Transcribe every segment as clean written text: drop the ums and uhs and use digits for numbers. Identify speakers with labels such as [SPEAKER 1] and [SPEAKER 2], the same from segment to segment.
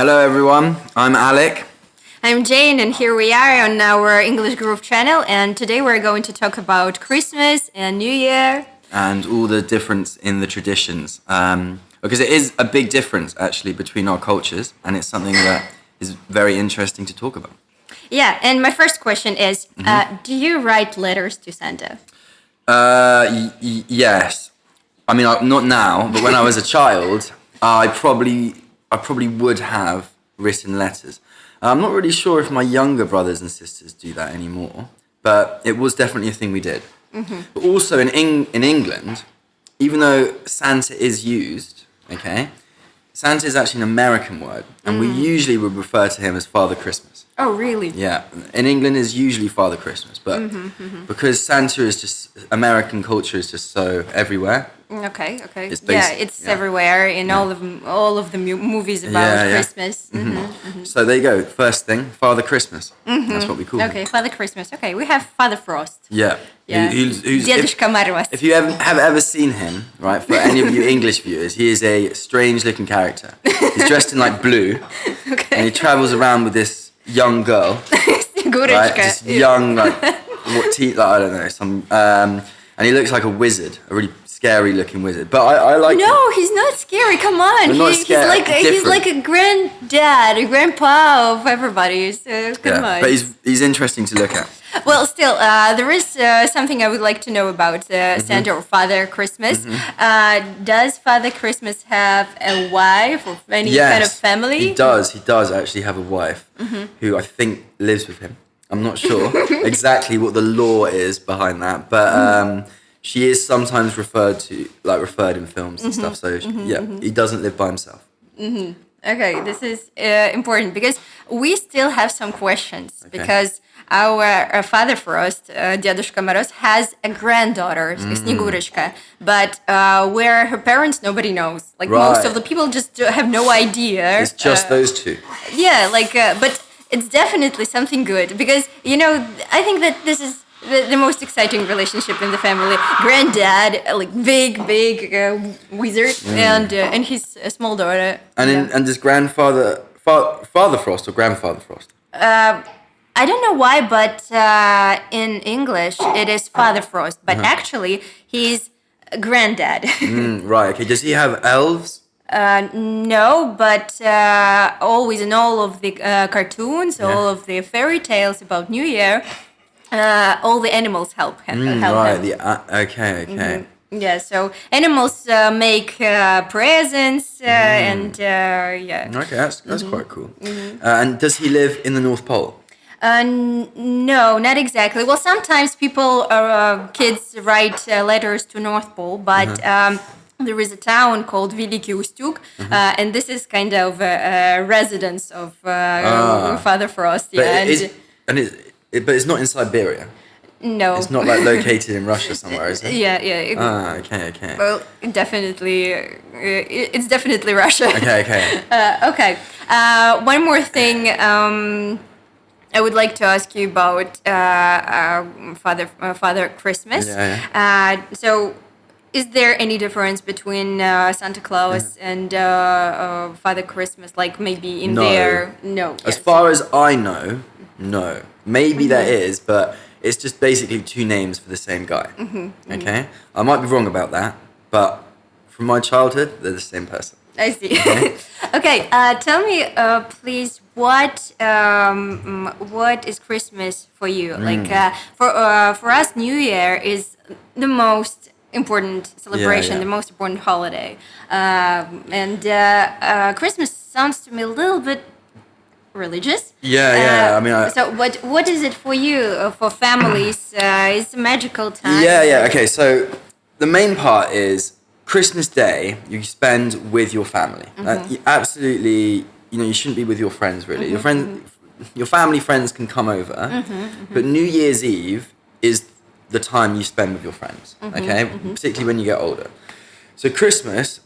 [SPEAKER 1] Hello everyone, I'm Alec.
[SPEAKER 2] I'm Jane, and here we are on our English Groove channel, and today we're going to talk about Christmas and New Year.
[SPEAKER 1] And all the difference in the traditions. Because it is a big difference, actually, between our cultures, and it's something that is very interesting to talk about.
[SPEAKER 2] Yeah, and my first question is, do you write letters to Santa?
[SPEAKER 1] Yes. I mean, not now, but when I was a child, I probably would have written letters. I'm not really sure if my younger brothers and sisters do that anymore, but it was definitely a thing we did. Mm-hmm. But also in England, even though Santa is used, okay, Santa is actually an American word, and we usually would refer to him as Father Christmas.
[SPEAKER 2] Oh, really?
[SPEAKER 1] Yeah, in England is usually Father Christmas, but because Santa is just, American culture is just so everywhere.
[SPEAKER 2] Okay. It's everywhere in all of the movies about Christmas.
[SPEAKER 1] So there you go. First thing, Father Christmas. That's what we call him.
[SPEAKER 2] Okay, Father Christmas. Okay, we have Father Frost.
[SPEAKER 1] Yeah.
[SPEAKER 2] Who's Дедушка Мороз.
[SPEAKER 1] If you have ever seen him, right, for any of you English viewers, he is a strange-looking character. He's dressed in like blue, and he travels around with this young girl, right, just young, like I don't know, and he looks like a wizard, a really scary-looking wizard. But I like.
[SPEAKER 2] No,
[SPEAKER 1] him.
[SPEAKER 2] he's not scary. Come on, he's like a granddad, a grandpa of everybody. So come on.
[SPEAKER 1] But he's interesting to look at.
[SPEAKER 2] Well, still, there is something I would like to know about Santa or Father Christmas. Does Father Christmas have a wife or any kind of family?
[SPEAKER 1] He does. He does actually have a wife who I think lives with him. I'm not sure exactly what the law is behind that, but she is sometimes referred in films and stuff. So he doesn't live by himself.
[SPEAKER 2] Okay, this is important because we still have some questions because our Father Frost, Дедушка Мороз, has a granddaughter, Снегурочка, but where her parents, nobody knows. Like most of the people just have no idea.
[SPEAKER 1] It's just those two.
[SPEAKER 2] Yeah, but it's definitely something good because, I think that this is the most exciting relationship in the family. Granddad, like big wizard, and his small daughter.
[SPEAKER 1] And does grandfather, Father Frost or Grandfather Frost?
[SPEAKER 2] I don't know why, but in English it is Father Frost, but actually he's granddad.
[SPEAKER 1] Right. Okay. Does he have elves?
[SPEAKER 2] No, but always in all of the cartoons, all of the fairy tales about New Year, all the animals help him.
[SPEAKER 1] Right. Okay.
[SPEAKER 2] Yeah, so animals make presents and yeah.
[SPEAKER 1] Okay, that's quite cool. And does he live in the North Pole?
[SPEAKER 2] No, not exactly. Well, sometimes kids write letters to North Pole, but there is a town called Великий Устюг, and this is kind of a residence of Father Frost.
[SPEAKER 1] But but it's not in Siberia.
[SPEAKER 2] No.
[SPEAKER 1] It's not like located in Russia somewhere, is it?
[SPEAKER 2] Yeah.
[SPEAKER 1] Okay.
[SPEAKER 2] Well, definitely, it's definitely Russia.
[SPEAKER 1] Okay.
[SPEAKER 2] Okay. One more thing. I would like to ask you about Father Christmas.
[SPEAKER 1] Yeah.
[SPEAKER 2] So, is there any difference between Santa Claus and Father Christmas? Like maybe in their no.
[SPEAKER 1] As far as I know, no. Maybe there is, but it's just basically two names for the same guy. Okay, I might be wrong about that, but from my childhood, they're the same person.
[SPEAKER 2] I see. Okay, tell me, please, what is Christmas for you? Like for us, New Year is the most important celebration, the most important holiday, and Christmas sounds to me a little bit religious.
[SPEAKER 1] Yeah. I mean,
[SPEAKER 2] so what is it for you? For families, it's a magical time.
[SPEAKER 1] Yeah. Okay, so the main part is Christmas Day. You spend with your family. Absolutely, you shouldn't be with your friends really. Your family friends can come over, but New Year's Eve is the time you spend with your friends. Okay, particularly when you get older. So Christmas,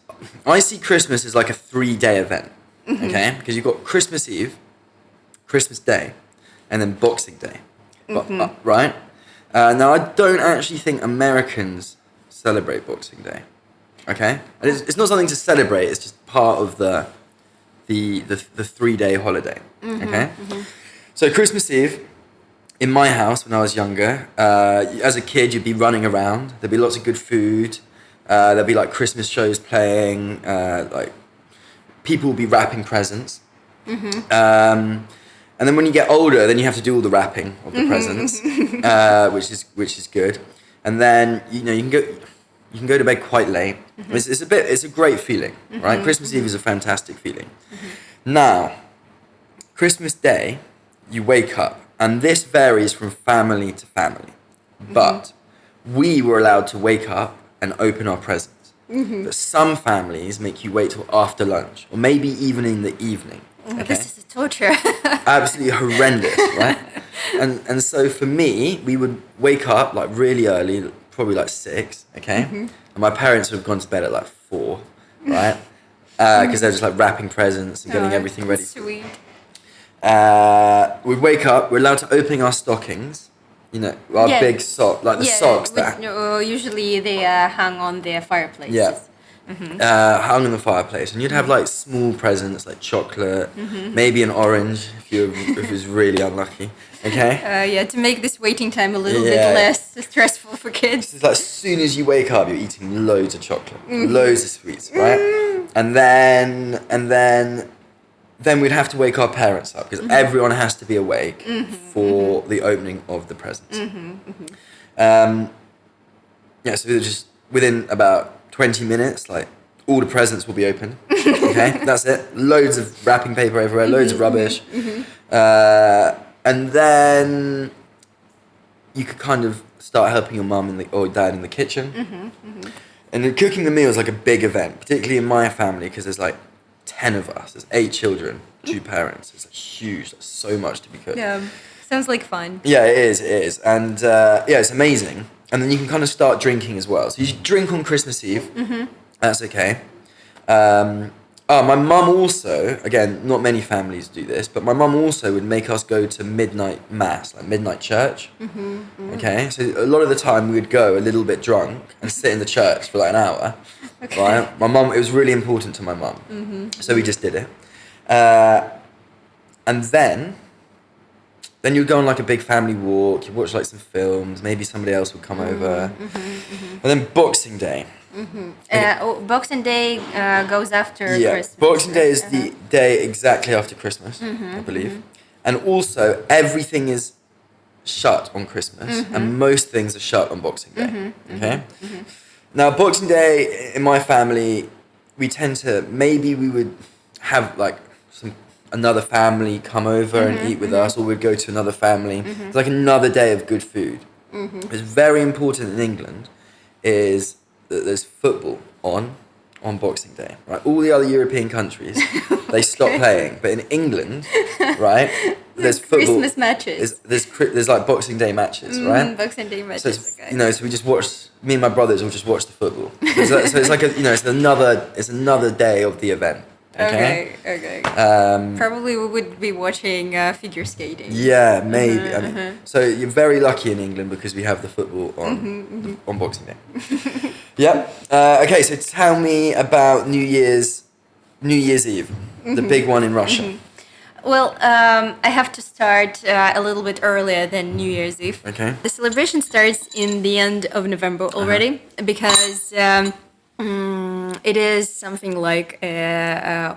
[SPEAKER 1] I see Christmas as like a 3-day event. Okay, because you've got Christmas Eve, Christmas Day, and then Boxing Day, right? Now, I don't actually think Americans celebrate Boxing Day, okay? And it's not something to celebrate, it's just part of the the 3-day holiday. Okay, so Christmas Eve. In my house, when I was younger, as a kid, you'd be running around. There'd be lots of good food. There'd be like Christmas shows playing. Like people would be wrapping presents. And then when you get older, then you have to do all the wrapping of the presents, which is good. And then you can go to bed quite late. It's a great feeling, right? Christmas Eve is a fantastic feeling. Now, Christmas Day, you wake up. And this varies from family to family. But we were allowed to wake up and open our presents. But some families make you wait till after lunch, or maybe even in the evening. Okay?
[SPEAKER 2] This is a torture.
[SPEAKER 1] Absolutely horrendous, right? And so for me, we would wake up like really early, probably like 6, okay? And my parents would have gone to bed at like 4, right? Because they're just like wrapping presents and getting everything ready.
[SPEAKER 2] Sweet.
[SPEAKER 1] We'd wake up, we're allowed to open our stockings, our big socks, like the socks that...
[SPEAKER 2] usually they hang on the fireplace.
[SPEAKER 1] Yeah. Hung on the fireplace. And you'd have like small presents like chocolate, maybe an orange if it was really unlucky, okay?
[SPEAKER 2] To make this waiting time a little bit less stressful for kids.
[SPEAKER 1] It's like as soon as you wake up, you're eating loads of chocolate, loads of sweets, right? And then we'd have to wake our parents up because everyone has to be awake for the opening of the presents. So just within about 20 minutes, like all the presents will be opened. Okay, that's it. Loads of wrapping paper everywhere, loads of rubbish. And then you could kind of start helping your mum or dad in the kitchen. And then cooking the meal is like a big event, particularly in my family because there's like 10 of us. There's 8 children, 2 parents. It's like huge. There's so much to be cooked.
[SPEAKER 2] Yeah, sounds like fun.
[SPEAKER 1] Yeah, it is. And it's amazing. And then you can kind of start drinking as well. So you drink on Christmas Eve. That's okay. My mum also, again, not many families do this, but my mum also would make us go to midnight mass, like midnight church. Okay, so a lot of the time we would go a little bit drunk and sit in the church for like an hour. Okay. Right? My mum, it was really important to my mum. So we just did it. And then you'd go on like a big family walk, you'd watch like some films, maybe somebody else would come over. And then Boxing Day.
[SPEAKER 2] Boxing Day goes after Christmas.
[SPEAKER 1] Boxing Day is the day exactly after Christmas, I believe. And also, everything is shut on Christmas, and most things are shut on Boxing Day. Okay? Now, Boxing Day, in my family, we tend to, maybe we would have like another family come over and eat with us, or we'd go to another family. It's like another day of good food. It's very important in England is that there's football on Boxing Day, right? All the other European countries, they stop playing. But in England, right, there's football.
[SPEAKER 2] Christmas matches.
[SPEAKER 1] There's like Boxing Day matches, right?
[SPEAKER 2] Boxing Day matches,
[SPEAKER 1] so it's, so we just watch, me and my brothers will just watch the football. So it's like, it's another day of the event. Okay.
[SPEAKER 2] Probably we would be watching figure skating.
[SPEAKER 1] Yeah, maybe. I mean, so you're very lucky in England because we have the football on Boxing Day. Yep. Okay, so tell me about New Year's Eve, the big one in Russia.
[SPEAKER 2] Well, I have to start a little bit earlier than New Year's Eve.
[SPEAKER 1] Okay.
[SPEAKER 2] The celebration starts in the end of November already because it is something like an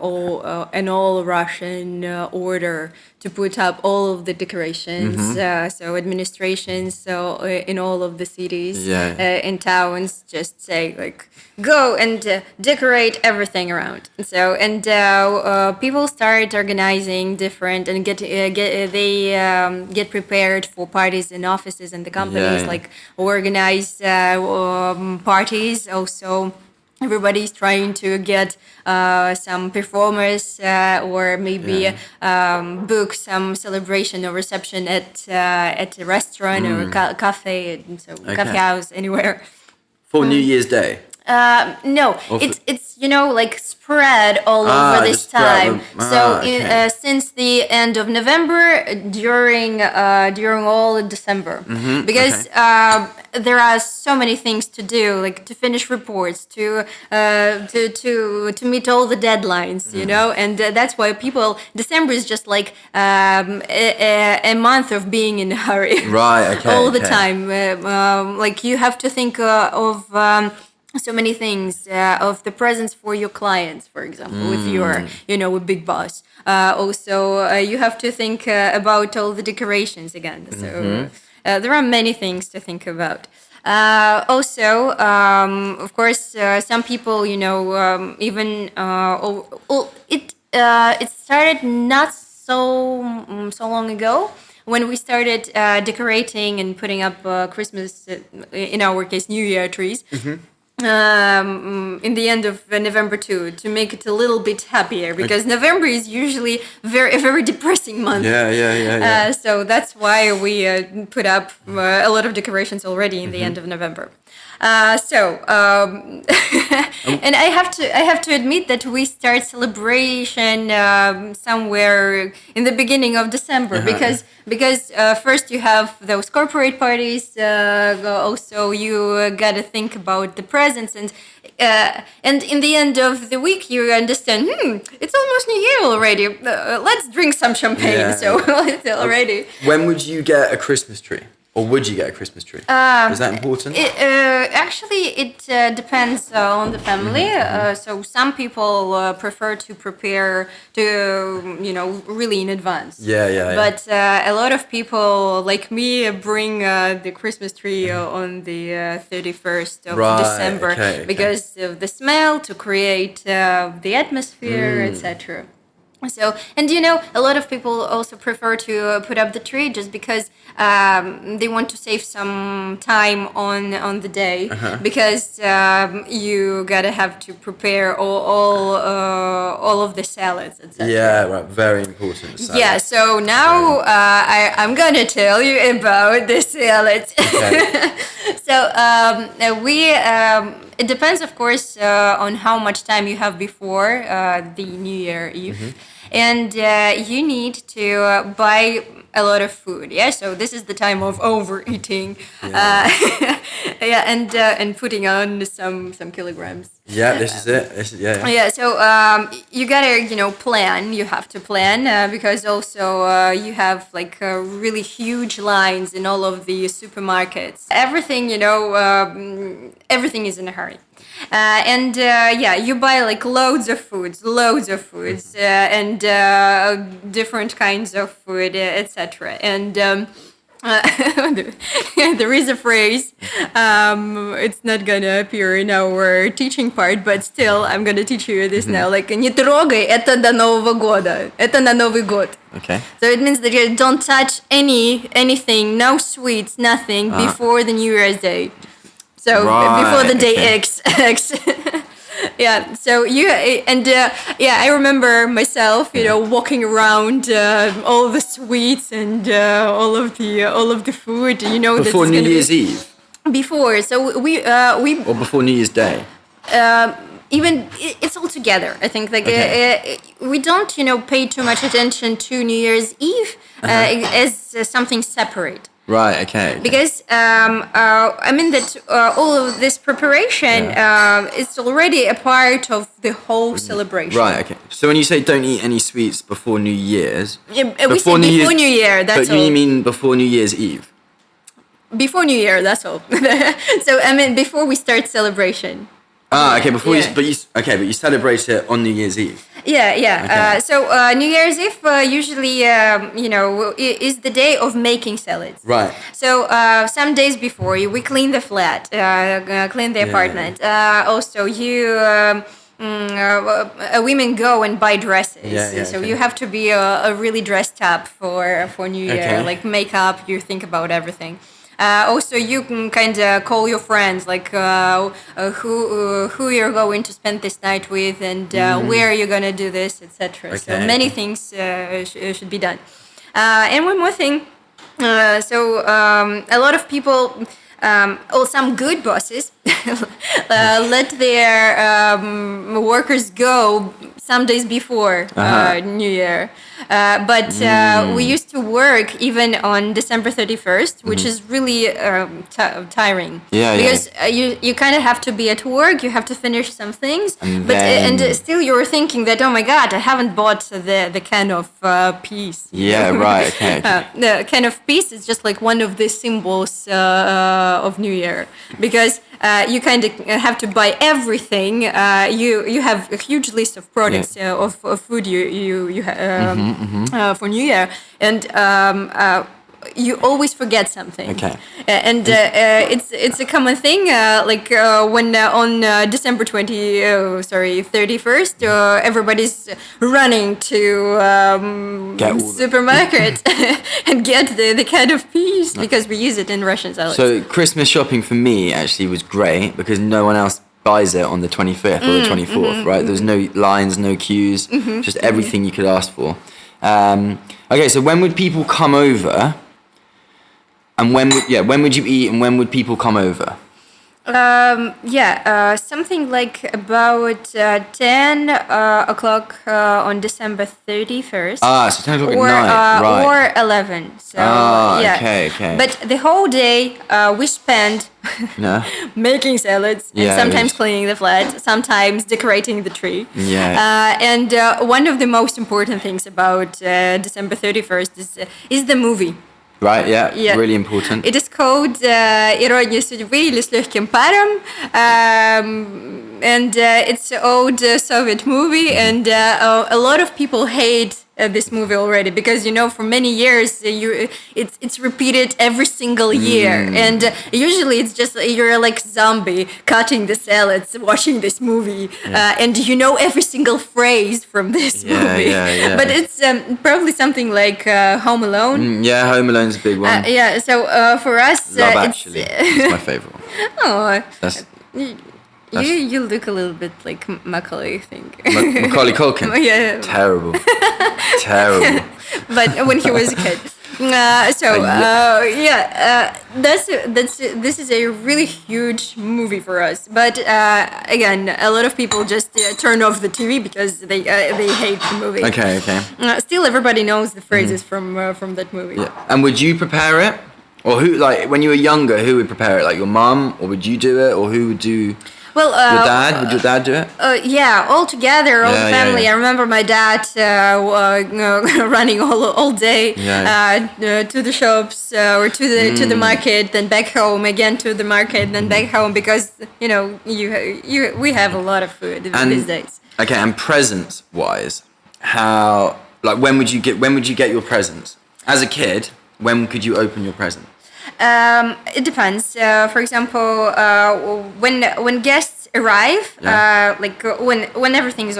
[SPEAKER 2] all Russian order to put up all of the decorations. So administrations, so in all of the cities, in towns, just say like, go and decorate everything around. And people start organizing different and get prepared for parties in offices and the companies, like organize parties also. Everybody's trying to get some performers or maybe book some celebration or reception at a restaurant or cafe, cafe house, anywhere.
[SPEAKER 1] For New Year's Day?
[SPEAKER 2] No,
[SPEAKER 1] Or
[SPEAKER 2] it's like spread all over this
[SPEAKER 1] just throughout
[SPEAKER 2] time.
[SPEAKER 1] okay.
[SPEAKER 2] Since the end of November, during all of December, because there are so many things to do, like to finish reports, to meet all the deadlines, and that's why December is just like a month of being in a hurry,
[SPEAKER 1] Right, okay,
[SPEAKER 2] all the
[SPEAKER 1] okay.
[SPEAKER 2] time. Like you have to think of. So many things of the presents for your clients, for example, if you're a big boss. Also you have to think about all the decorations again, so there are many things to think about. Also of course some people even it started not so long ago when we started decorating and putting up Christmas, in our case, New Year trees. In the end of November too, to make it a little bit happier, because November is usually a very depressing month.
[SPEAKER 1] Yeah.
[SPEAKER 2] So that's why we put up a lot of decorations already in the end of November. And I have to admit that we start celebration somewhere in the beginning of December, because first you have those corporate parties. Also, you gotta think about the presents, and in the end of the week you understand. It's almost New Year already. Let's drink some champagne. It's already.
[SPEAKER 1] When would you get a Christmas tree? Or would you get a Christmas tree? Is that important?
[SPEAKER 2] Actually, it depends on the family. So some people prefer to prepare really in advance.
[SPEAKER 1] Yeah.
[SPEAKER 2] But a lot of people, like me, bring the Christmas tree on the 31st of December, because of the smell, to create the atmosphere, etc. So, and a lot of people also prefer to put up the tree just because they want to save some time on the day, because you gotta have to prepare all of the salads, etc.
[SPEAKER 1] Yeah, right. Very important. Salads.
[SPEAKER 2] Yeah. So now I'm gonna tell you about the salads.
[SPEAKER 1] Okay.
[SPEAKER 2] So it depends, of course, on how much time you have before the New Year Eve, and you need to buy a lot of food. Yeah, so this is the time of overeating, and putting on some kilograms.
[SPEAKER 1] Yeah, this is it.
[SPEAKER 2] Yeah, so you gotta plan. You have to plan because also you have like really huge lines in all of the supermarkets. Everything everything is in a hurry. You buy like loads of foods, and different kinds of food, etc. And there is a phrase. It's not gonna appear in our teaching part, but still, I'm gonna teach you this now. Like, не трогай, это до Нового года. Это на Новый год.
[SPEAKER 1] Okay.
[SPEAKER 2] So it means that you don't touch anything, no sweets, nothing before the New Year's Day. So before the day X. Yeah, so I remember myself, walking around all the sweets and all of the food,
[SPEAKER 1] before New Year's Eve.
[SPEAKER 2] Before, so we
[SPEAKER 1] or before New Year's Day.
[SPEAKER 2] Even it's all together. I think we don't pay too much attention to New Year's Eve as something separate.
[SPEAKER 1] Right. Okay.
[SPEAKER 2] Because that all of this preparation is already a part of the whole celebration.
[SPEAKER 1] Right. Okay. So when you say don't eat any sweets before New Year's,
[SPEAKER 2] we say before New Year. That's all.
[SPEAKER 1] But you mean before New Year's Eve?
[SPEAKER 2] Before New Year. That's all. So before we start celebration.
[SPEAKER 1] Okay. But you celebrate it on New Year's Eve.
[SPEAKER 2] Yeah.
[SPEAKER 1] Okay.
[SPEAKER 2] So New Year's Eve usually, is the day of making salads.
[SPEAKER 1] Right.
[SPEAKER 2] So some days before, we clean the flat, clean the apartment. Also, women go and buy dresses. So you have to be really dressed up for New Year, like makeup. You think about everything. Also, you can kind of call your friends, like who you're going to spend this night with, and where you're gonna do this, etc. Okay. So many things should be done. And one more thing. A lot of people, some good bosses, let their workers go some days before New Year. But we used to work even on December 31st, which is really tiring. Because you kind of have to be at work, you have to finish some things, and still you're thinking that, oh my God, I haven't bought the can of peace.
[SPEAKER 1] Yeah, right, okay.
[SPEAKER 2] The can of peace is just like one of the symbols of New Year, because you kind of have to buy everything. You have a huge list of products of food you for New Year, and you always forget something.
[SPEAKER 1] Okay.
[SPEAKER 2] And it's a common thing. When on December 31st, everybody's running to supermarket and get the kind of peas because we use it in Russian salads.
[SPEAKER 1] So Christmas shopping for me actually was great because no one else buys it on the 25th or the 24th, right? There's no lines, no queues, just everything you could ask for. Okay, so when would people come over? And when would you eat and when would people come over?
[SPEAKER 2] Something like about 10 o'clock on December 31st.
[SPEAKER 1] So 10 o'clock at night, right.
[SPEAKER 2] Or 11. So,
[SPEAKER 1] okay.
[SPEAKER 2] But the whole day we spend making salads and sometimes cleaning the flat, sometimes decorating the tree. And one of the most important things about December 31st is the movie.
[SPEAKER 1] Right, really important.
[SPEAKER 2] It is called «Ирония судьбы» или «С легким паром», and it's an old Soviet movie, and a lot of people hate this movie already because for many years it's repeated every single year, and usually it's just you're like zombie cutting the salads, watching this movie, and every single phrase from this movie. But it's probably something like Home Alone.
[SPEAKER 1] Home Alone's a big one.
[SPEAKER 2] So for us,
[SPEAKER 1] Love Actually, it's my favorite one.
[SPEAKER 2] Oh, you look a little bit like Macaulay, I think.
[SPEAKER 1] Macaulay Culkin?
[SPEAKER 2] Yeah.
[SPEAKER 1] Terrible.
[SPEAKER 2] But when he was a kid. This is a really huge movie for us. But again, a lot of people just turn off the TV because they hate the movie.
[SPEAKER 1] Okay.
[SPEAKER 2] Still, everybody knows the phrases from that movie.
[SPEAKER 1] Yeah. And would you prepare it? Or who, like, when you were younger, who would prepare it? Like your mum, or would you do it, or who would do? Well, your dad? Would your dad do it?
[SPEAKER 2] All together, all the family. I remember my dad running all day to the shops or to the market, then back home again to the market, then back home because we have a lot of food these days.
[SPEAKER 1] Okay, and presents wise, when would you get your presents as a kid? When could you open your present?
[SPEAKER 2] It depends. For example, when guests arrive, when everything is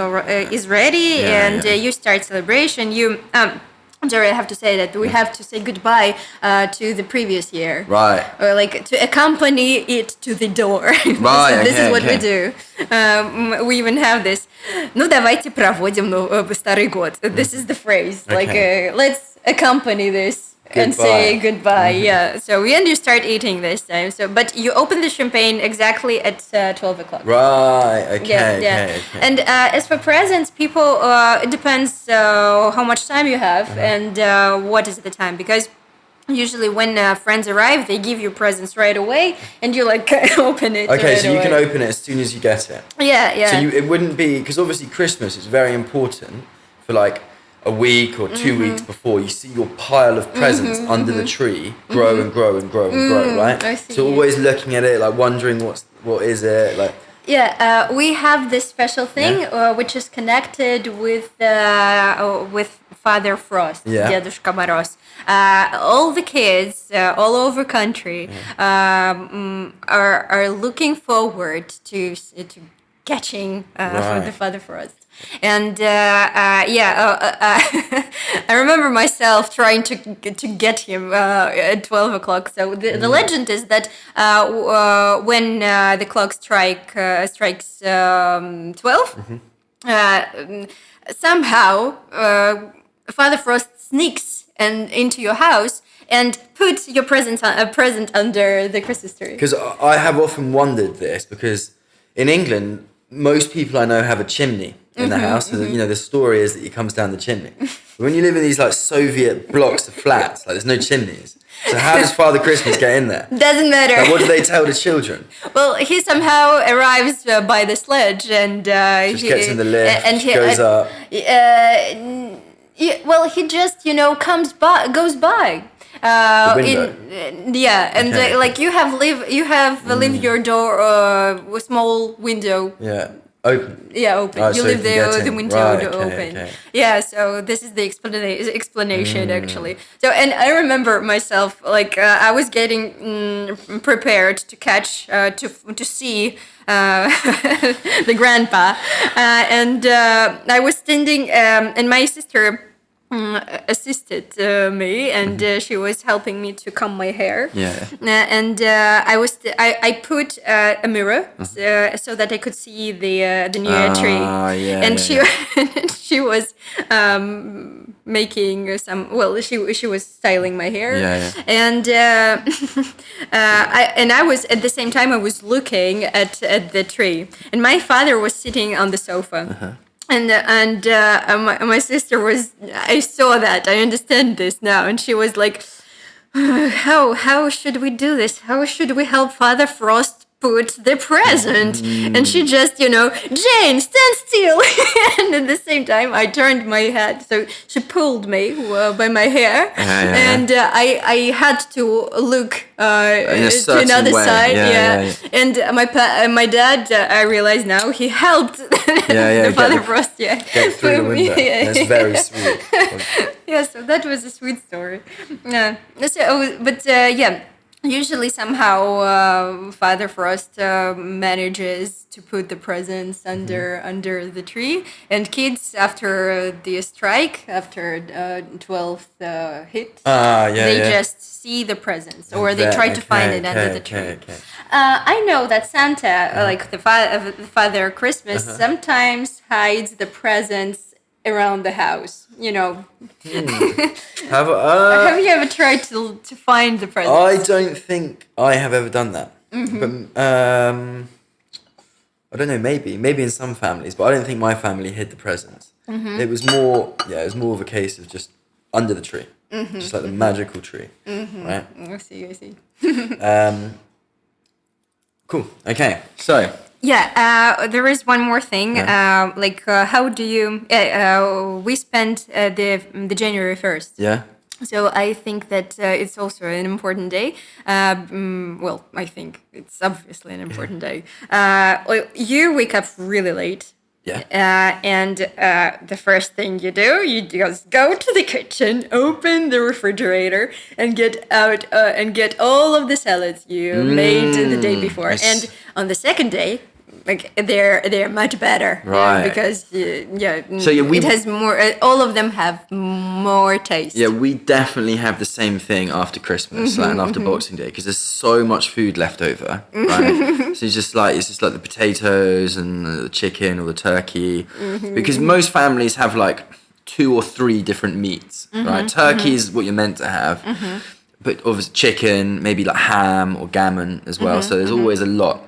[SPEAKER 2] ready and you start celebration, Jerry, I have to say that we have to say goodbye to the previous year.
[SPEAKER 1] Right.
[SPEAKER 2] Or to accompany it to the door.
[SPEAKER 1] Right.
[SPEAKER 2] This is what we do. We even have this. Ну, давайте проводим старый год. This is the phrase. Let's accompany this. Goodbye. And say goodbye, So you start eating this time. But you open the champagne exactly at 12 o'clock.
[SPEAKER 1] Right. Okay.
[SPEAKER 2] And as for presents, people, it depends how much time you have and what is the time. Because usually when friends arrive, they give you presents right away, and you open it.
[SPEAKER 1] Okay,
[SPEAKER 2] right
[SPEAKER 1] so you can open it as soon as you get it.
[SPEAKER 2] Yeah.
[SPEAKER 1] So it wouldn't be, because obviously Christmas is very important for a week or 2 weeks before. You see your pile of presents under the tree grow and grow, right?
[SPEAKER 2] I see,
[SPEAKER 1] so always looking at it, wondering what is it,
[SPEAKER 2] we have this special thing which is connected with Father Frost, Дедушка Мороз. All the kids all over country are looking forward to catching the Father Frost. And I remember myself trying to get him at 12 o'clock. So the legend is that when the clock strikes 12, somehow Father Frost sneaks into your house and put your present under the Christmas tree.
[SPEAKER 1] Because I have often wondered this, because in England, most people I know have a chimney in the house. So, the story is that it comes down the chimney. But when you live in these like Soviet blocks of flats, like there's no chimneys. So how does Father Christmas get in there?
[SPEAKER 2] Doesn't matter.
[SPEAKER 1] Like, what do they tell the children?
[SPEAKER 2] Well, he somehow arrives by the sledge and
[SPEAKER 1] Just gets in the lift, and he goes up.
[SPEAKER 2] Well, he just goes by.
[SPEAKER 1] The window.
[SPEAKER 2] Like you have leave your door a small window.
[SPEAKER 1] Yeah. Open.
[SPEAKER 2] Yeah, open.
[SPEAKER 1] Oh,
[SPEAKER 2] you
[SPEAKER 1] so
[SPEAKER 2] leave the window open.
[SPEAKER 1] Okay.
[SPEAKER 2] Yeah, so this is the explanation actually. So, and I remember myself, like I was getting prepared to catch, to see the grandpa, and I was standing, and my sister assisted me, and she was helping me to comb my hair. And I put a mirror so that I could see the New Year tree. And she was making some. Well, she was styling my hair. And I was at the same time I was looking at the tree, and my father was sitting on the sofa. And my sister was. I saw that. I understand this now. And she was like, "How should we do this? How should we help Father Frost put the present?" And she just, Jane, stand still. And at the same time, I turned my head. So she pulled me by my hair, and I had to look to another side. And my dad, I realize now, he helped the Father Frost.
[SPEAKER 1] Get through the window. That's very sweet.
[SPEAKER 2] So that was a sweet story. Usually somehow Father Frost manages to put the presents under the tree, and kids after the strike, after 12th hit, they just see the presents, or they try to find it under the tree. I know that Santa, like the Father Christmas, sometimes hides the presents around the house, Have you ever tried to find the presents?
[SPEAKER 1] I don't think I have ever done that. But I don't know, maybe in some families, but I don't think my family hid the presents. It was more of a case of just under the tree, just like the magical tree, right?
[SPEAKER 2] I see.
[SPEAKER 1] Cool. Okay, so.
[SPEAKER 2] There is one more thing. How do you? We spent the January 1st.
[SPEAKER 1] Yeah.
[SPEAKER 2] So I think that it's also an important day. I think it's obviously an important day. You wake up really late.
[SPEAKER 1] Yeah.
[SPEAKER 2] And the first thing you do, you just go to the kitchen, open the refrigerator, and get out and get all of the salads you made the day before. Yes. And on the second day, like they're much better,
[SPEAKER 1] right?
[SPEAKER 2] Because it has more. All of them have more taste.
[SPEAKER 1] Yeah, we definitely have the same thing after Christmas and after Boxing Day, because there's so much food left over, right? So it's just like the potatoes and the chicken or the turkey, because most families have like 2 or 3 different meats, right? Turkey is what you're meant to have, but obviously chicken, maybe like ham or gammon as well. So there's always a lot.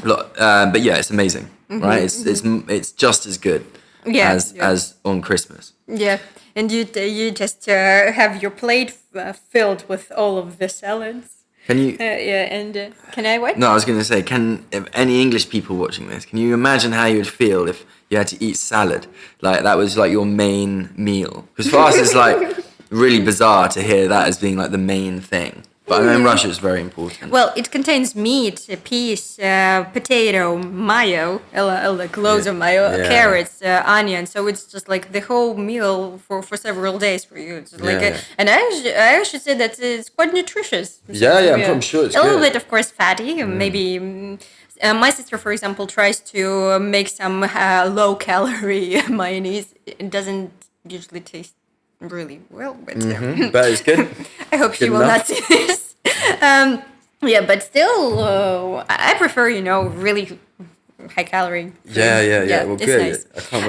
[SPEAKER 1] But yeah, it's amazing, right? It's just as good as on Christmas.
[SPEAKER 2] Yeah, and you just have your plate filled with all of the salads.
[SPEAKER 1] Can you?
[SPEAKER 2] Can I what?
[SPEAKER 1] No, I was going to say, if any English people watching this, can you imagine how you would feel if you had to eat salad? Like that was like your main meal. Because for us, it's like really bizarre to hear that as being like the main thing. But I know in Russia it's very important.
[SPEAKER 2] Well, it contains meat, peas, potato, mayo, like loads of mayo, carrots, onions. So it's just like the whole meal for several days for you. It's like and I should say that it's quite nutritious.
[SPEAKER 1] I'm sure it's
[SPEAKER 2] a little bit, of course, fatty. Maybe my sister, for example, tries to make some low-calorie mayonnaise. It doesn't usually taste really well, but
[SPEAKER 1] but it's good.
[SPEAKER 2] I hope she will not see this. But still, I prefer, really high calorie food.
[SPEAKER 1] Yeah. Well,
[SPEAKER 2] it's
[SPEAKER 1] good.
[SPEAKER 2] nice.
[SPEAKER 1] I can't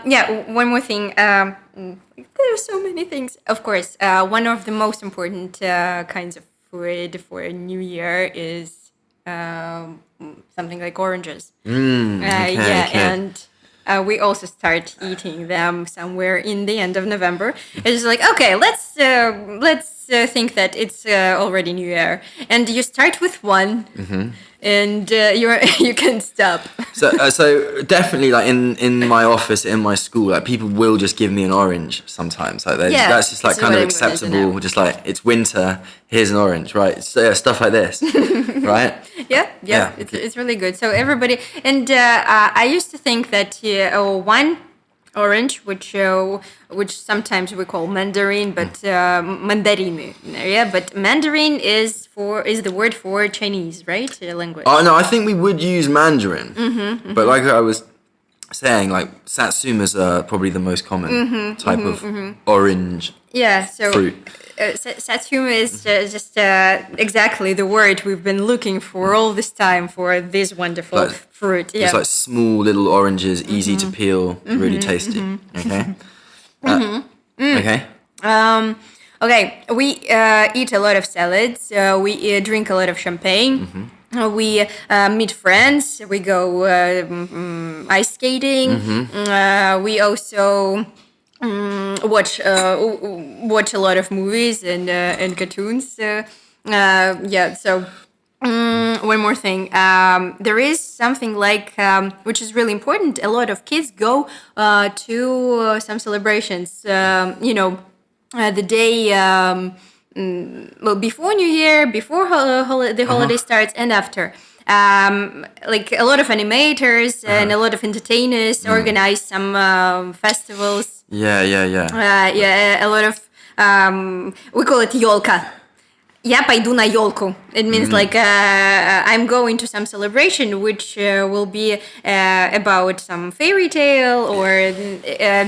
[SPEAKER 1] wait.
[SPEAKER 2] One more thing. There are so many things. Of course, one of the most important kinds of food for New Year is something like oranges.
[SPEAKER 1] Okay.
[SPEAKER 2] And we also start eating them somewhere in the end of November. It's like, okay, let's think that it's already New Year, and you start with one, and you can stop.
[SPEAKER 1] So definitely, like in my office, in my school, like people will just give me an orange sometimes. Like that's just like kind of acceptable. Just like it's winter, here's an orange, right? So, stuff like this, right?
[SPEAKER 2] Yeah. It's really good. So everybody, and I used to think that one orange, which sometimes we call mandarin, but mandarin. Yeah, but mandarin is the word for Chinese, right? Language.
[SPEAKER 1] Oh no, I think we would use mandarin, but like I was saying, like satsumas are probably the most common type of orange.
[SPEAKER 2] Yeah, so
[SPEAKER 1] fruit.
[SPEAKER 2] Satsuma is just exactly the word we've been looking for all this time for this wonderful fruit. Yeah,
[SPEAKER 1] it's like small little oranges, easy to peel, really tasty. Okay. Okay.
[SPEAKER 2] Okay, we eat a lot of salads. We drink a lot of champagne. We meet friends. We go ice skating. We also watch a lot of movies and cartoons. So one more thing. There is something like which is really important. A lot of kids go to some celebrations. The day before New Year, before the holiday starts, and after. Like a lot of animators and a lot of entertainers organize some festivals.
[SPEAKER 1] Yeah.
[SPEAKER 2] A lot of we call it yolka. Я пойду на елку. It means like I'm going to some celebration which will be about some fairy tale or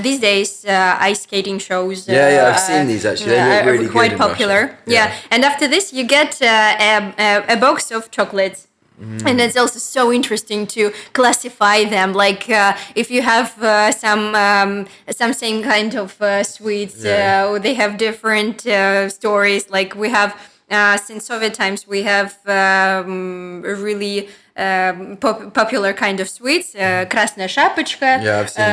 [SPEAKER 2] these days ice skating shows.
[SPEAKER 1] I've seen these actually. They look really
[SPEAKER 2] quite
[SPEAKER 1] good
[SPEAKER 2] popular. Yeah, and after this you get a box of chocolates. And it's also so interesting to classify them. Like if you have some same kind of sweets, they have different stories. Like we have since Soviet times, we have a really popular kind of sweets. Красная шапочка.
[SPEAKER 1] Yeah, I've seen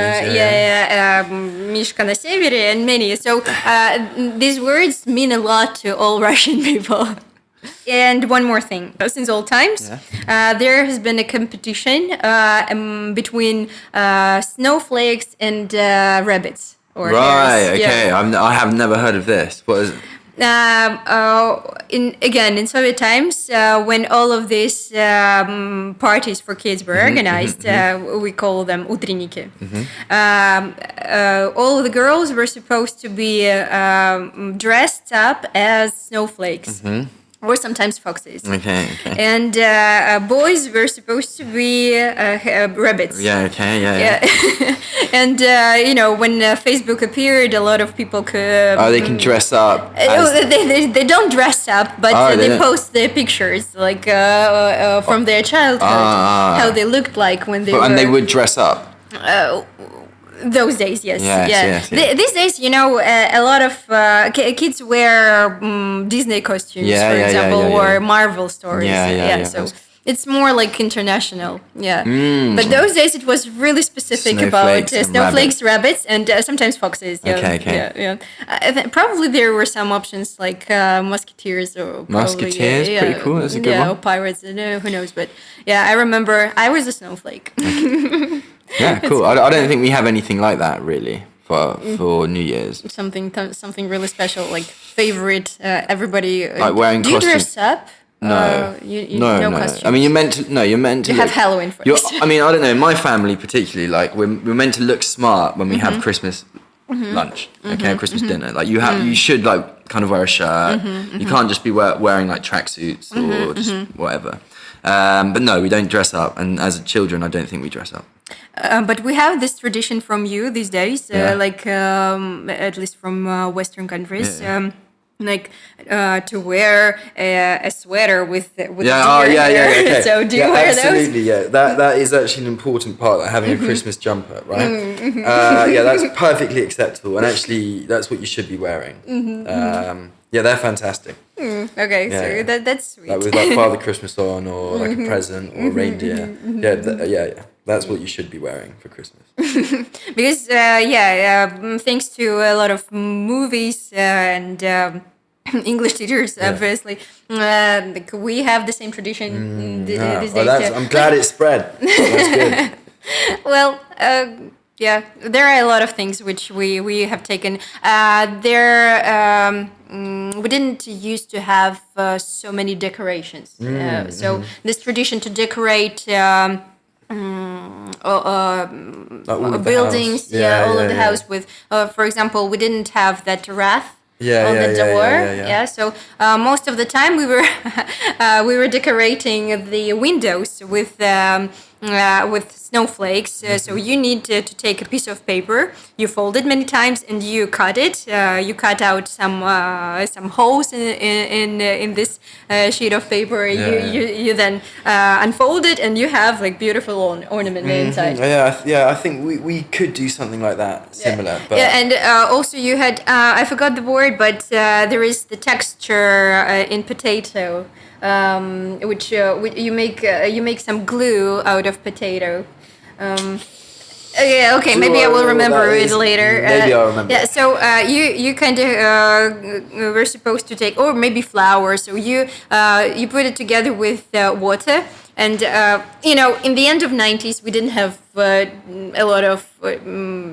[SPEAKER 1] these.
[SPEAKER 2] Мишка на севере, and many. So these words mean a lot to all Russian people. And one more thing. Since old times, there has been a competition between snowflakes and rabbits. Or
[SPEAKER 1] right,
[SPEAKER 2] hares.
[SPEAKER 1] okay.
[SPEAKER 2] Yeah.
[SPEAKER 1] I have never heard of this. What is it?
[SPEAKER 2] In Soviet times, when all of these parties for kids were organized, we call them утренники. All of the girls were supposed to be dressed up as snowflakes. Or sometimes foxes.
[SPEAKER 1] Okay.
[SPEAKER 2] And boys were supposed to be rabbits.
[SPEAKER 1] Yeah.
[SPEAKER 2] And when Facebook appeared, a lot of people could.
[SPEAKER 1] They can dress up.
[SPEAKER 2] They don't dress up, but they post their pictures, like from their childhood, how they looked like when they were.
[SPEAKER 1] And they would dress up.
[SPEAKER 2] Those days, yes.
[SPEAKER 1] Yes.
[SPEAKER 2] These days, a lot of kids wear Disney costumes, for example, or Marvel stories. So it's more like international. Yeah. But those days, it was really specific about snowflakes, rabbits, and sometimes foxes. Yeah. Probably there were some options like musketeers or
[SPEAKER 1] musketeers. Pretty cool. That's a good one.
[SPEAKER 2] Or pirates. Who knows? But yeah, I remember I was a snowflake.
[SPEAKER 1] Okay. Yeah, cool. I don't think we have anything like that really for New Year's.
[SPEAKER 2] Something really special, like favorite. Everybody
[SPEAKER 1] like wearing
[SPEAKER 2] do
[SPEAKER 1] costumes.
[SPEAKER 2] You dress up?
[SPEAKER 1] No.
[SPEAKER 2] No costumes.
[SPEAKER 1] I mean, you're meant to.
[SPEAKER 2] You have Halloween first.
[SPEAKER 1] I mean, I don't know. My family particularly, like we're meant to look smart when we have Christmas lunch, Christmas dinner. Like you should like kind of wear a shirt. You can't just be wearing like tracksuits or just whatever. But no, we don't dress up, and as children, I don't think we dress up.
[SPEAKER 2] But we have this tradition from you these days, like at least from Western countries. like to wear a sweater with deer
[SPEAKER 1] Okay.
[SPEAKER 2] So do you wear
[SPEAKER 1] absolutely,
[SPEAKER 2] those?
[SPEAKER 1] That is actually an important part, like having a Christmas jumper, right? That's perfectly acceptable, and actually that's what you should be wearing. They're fantastic.
[SPEAKER 2] Okay, so that's sweet.
[SPEAKER 1] Like with like Father Christmas on, or like a present, or a reindeer. That's what you should be wearing for Christmas.
[SPEAKER 2] Because thanks to a lot of movies and English teachers, obviously, like we have the same tradition these days.
[SPEAKER 1] I'm glad it spread. That's good.
[SPEAKER 2] Well, there are a lot of things which we have taken. We didn't used to have so many decorations. So this tradition to decorate buildings, all of the house with, for example, we didn't have that wreath on the door. So most of the time we were we were decorating the windows with snowflakes. So you need to take a piece of paper, you fold it many times, and you cut it. You cut out some holes in this sheet of paper. You then unfold it, and you have like beautiful ornament inside.
[SPEAKER 1] I think we could do something like that, similar. But
[SPEAKER 2] and also you had I forgot the word, but there is the texture in potato. Which you make some glue out of potato. Maybe I will remember it later.
[SPEAKER 1] Maybe I'll remember.
[SPEAKER 2] Yeah, so you kind of were supposed to take, or maybe flour. So you put it together with water, and in the end of 90s we didn't have a lot of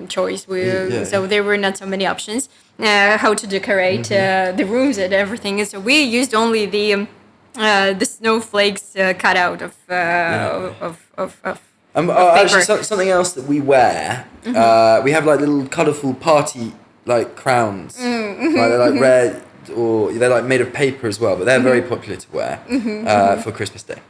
[SPEAKER 2] choice. So there were not so many options how to decorate the rooms and everything. And so we used only the snowflakes cut out of
[SPEAKER 1] actually, something else that we wear. We have like little colourful party like crowns. Like they're like red, or they're like made of paper as well. But they're very popular to wear for Christmas Day.